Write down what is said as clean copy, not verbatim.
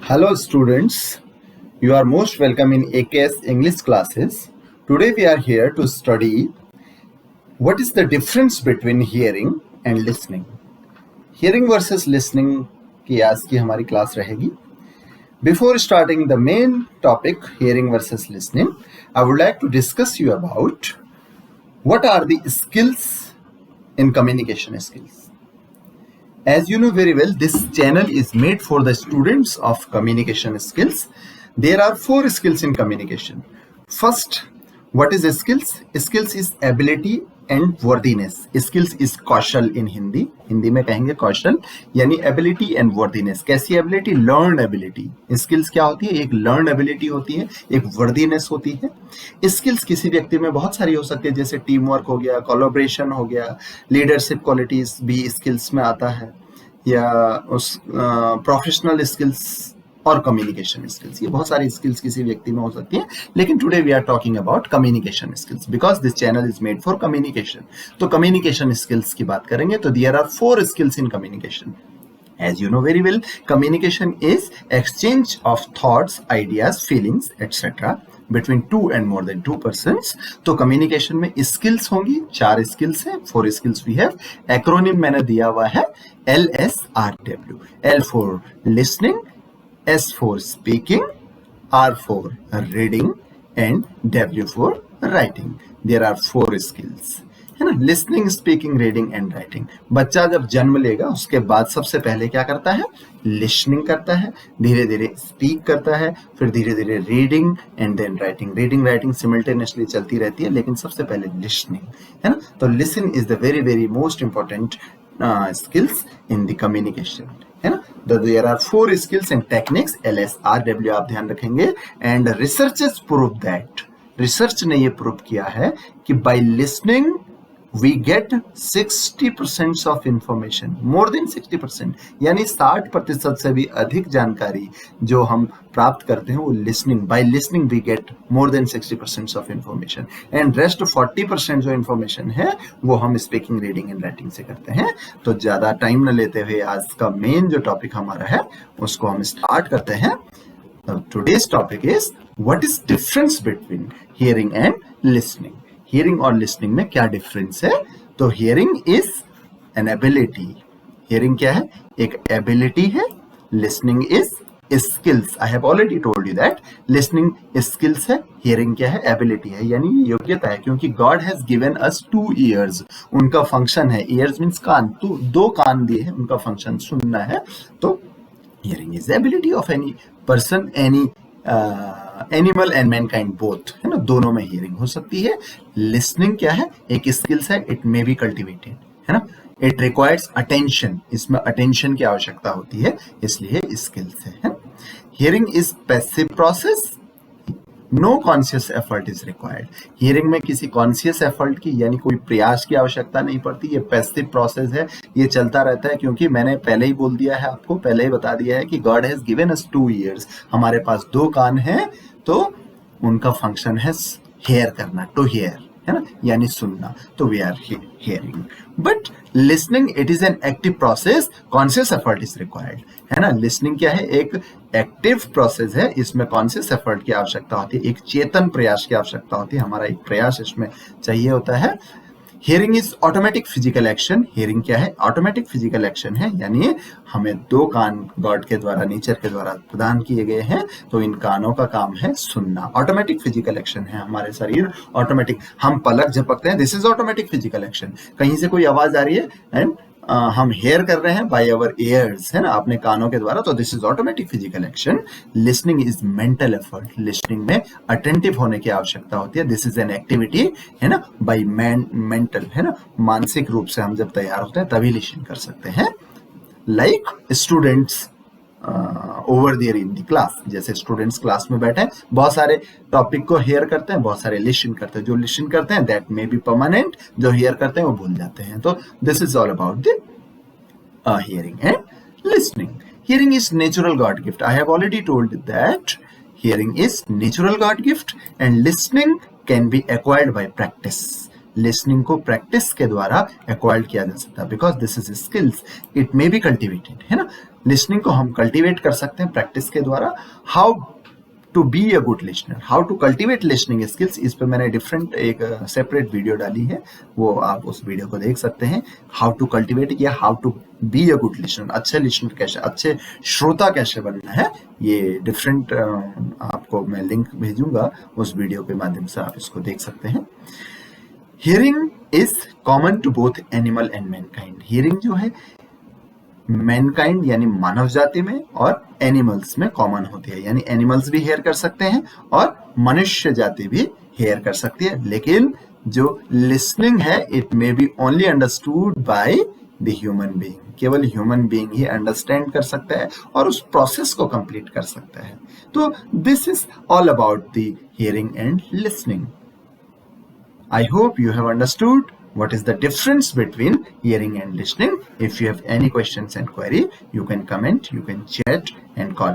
Hello students, you are most welcome in AKS English classes. Today we are here to study what is the difference between hearing and listening. Hearing versus listening की आज की हमारी class रहेगी. Before starting the main topic, hearing versus listening, I would like to discuss you about what are the skills in communication skills. As you know very well, this channel is made for the students of communication skills. There are 4 skills in communication. First, what is skills? Skills is ability and worthiness. Skills is Kaushal in Hindi. Hindi में कहेंगे कौशल यानी ability and worthiness. कैसी ability? Learned ability. Skills क्या होती है? एक learned ability होती है, एक worthiness होती है. Skills किसी व्यक्ति में बहुत सारी हो सकती है, जैसे टीम वर्क हो गया, कोलैबोरेशन हो गया, लीडरशिप क्वालिटीज भी स्किल्स में आता है, या उस प्रोफेशनल स्किल्स और कम्युनिकेशन स्किल्स. ये बहुत सारी स्किल्स किसी व्यक्ति में हो सकती हैं, लेकिन today we are talking about communication skills because this channel is made for communication. तो कम्युनिकेशन स्किल्स की बात करेंगे तो there are 4 skills in communication. As you know very well, communication is exchange of thoughts, ideas, feelings, etc. between 2 and more than 2 persons. तो communication में skills होंगी, 4 skills हैं, 4 skills we have. Acronym मैंने दिया हुआ है LSRW. L for listening, S for speaking, R for reading, and W for writing. There are 4 skills. है ना. Listening, speaking, reading and writing. बच्चा जब जन्म लेगा उसके बाद सबसे पहले क्या करता है? लिसनिंग करता है, धीरे धीरे स्पीक करता है, फिर धीरे धीरे reading and then writing. Reading writing simultaneously चलती रहती है, लेकिन सबसे पहले लिसनिंग, है ना. तो listen is the very very most important skills in the communication, है ना. There are 4 skills and techniques. LSRW आप ध्यान रखेंगे. And researchers prove that, research ने ये प्रूव किया है कि by listening we get 60% of information, more than 60%, यानी 60% से भी अधिक जानकारी जो हम प्राप्त करते हैं वो listening. By listening we get more than 60% of information and rest 40% जो इंफॉर्मेशन है वो हम स्पीकिंग, रीडिंग एंड राइटिंग से करते हैं. तो ज्यादा टाइम न लेते हुए आज का मेन जो टॉपिक हमारा है उसको हम स्टार्ट करते हैं. Today's topic is what is difference between hearing and listening. Hearing और लिसनिंग में क्या डिफरेंस है? तो hearing is an ability. Hearing क्या है? एक एबिलिटी है. Listening is skills. I have already told you that listening skills है, हियरिंग क्या है? एबिलिटी है, यानी योग्यता है. क्योंकि God has given us 2 years. उनका फंक्शन है, ईयर्स मीन्स कान, तो 2 कान दिए हैं, उनका फंक्शन सुनना है. तो hearing is ability of any person, any animal and Mankind both, है ना. दोनों में हियरिंग हो सकती है. लिसनिंग क्या है? एक स्किल्स है, इट मे बी कल्टिवेटेड, है ना. इट रिक्वायर्स अटेंशन, इसमें अटेंशन की आवश्यकता होती है, इसलिए स्किल्स है. Hearing is passive process, no conscious effort is required. Hearing में किसी कॉन्शियस एफर्ट की यानी कोई प्रयास की आवश्यकता नहीं पड़ती. ये पैसिव प्रोसेस है, ये चलता रहता है. क्योंकि मैंने पहले ही बोल दिया है, आपको पहले ही बता दिया है कि God has given us 2 years. हमारे पास 2 कान हैं, तो उनका फंक्शन है हेयर करना, टू हेयर, है ना, यानी सुनना. तो we are hearing. But listening it is an active process, conscious effort is required, है ना. लिसनिंग क्या है? एक एक्टिव प्रोसेस है, इसमें कॉन्शियस एफर्ट की आवश्यकता होती है, एक चेतन प्रयास की आवश्यकता होती है. हमारा एक प्रयास इसमें चाहिए होता है. Hearing is automatic physical action. Hearing क्या है? ऑटोमेटिक फिजिकल एक्शन है, यानी हमें 2 कान गॉड के द्वारा, नेचर के द्वारा प्रदान किए गए हैं, तो इन कानों का काम है सुनना. ऑटोमेटिक फिजिकल एक्शन है. हमारे शरीर ऑटोमेटिक, हम पलक झपकते हैं, this is automatic physical action. कहीं से कोई आवाज आ रही है एंड हम हेयर कर रहे हैं बाय आवर ईयर्स, है ना, अपने कानों के द्वारा, तो this is automatic physical action. Listening is mental effort. Listening में अटेंटिव होने की आवश्यकता होती है. दिस इज एन एक्टिविटी, है ना, बाय मेंटल, है ना, मानसिक रूप से हम जब तैयार होते हैं तभी लिसन कर सकते हैं. Like students over there in the class, जैसे स्टूडेंट्स क्लास में बैठे हैं, बहुत सारे टॉपिक को हेयर करते हैं, बहुत सारे लिसन करते हैं. जो लिसन करते हैं दैट मे बी परमानेंट, जो हेयर करते हैं वो भूल जाते हैं. तो this is all about the hearing and listening. Hearing is natural God gift. I have already told that hearing is natural God gift and listening can be acquired by practice. Listening को practice के द्वारा acquired किया जा सकता है, because this is skills, it may be cultivated, है ना। Listening को हम कल्टिवेट कर सकते हैं प्रैक्टिस के द्वारा। How to be a good listener, how to cultivate listening skills, इस पर मैंने डिफरेंट एक सेपरेट वीडियो डाली है, वो आप उस वीडियो को देख सकते हैं। हाउ टू कल्टिवेट या how to be a good listener, अच्छे लिसनर कैसे, अच्छे श्रोता कैसे बनना है, ये डिफरेंट आपको मैं लिंक भेजूंगा, उस वीडियो के माध्यम से आप इसको देख सकते हैं। Hearing is common to both animal and mankind. Hearing जो है मैनकाइंड यानी मानव जाति में और एनिमल्स में कॉमन होती है, यानी एनिमल्स भी हेयर कर सकते हैं और मनुष्य जाति भी हेयर कर सकती है, लेकिन जो लिसनिंग है it may be only understood by the human being, केवल ह्यूमन बीइंग ही अंडरस्टैंड कर सकता है और उस प्रोसेस को कंप्लीट कर सकता है। तो this is all about the hearing and listening. I hope you have understood what is the difference between hearing and listening. If you have any questions and query, you can comment, you can chat and call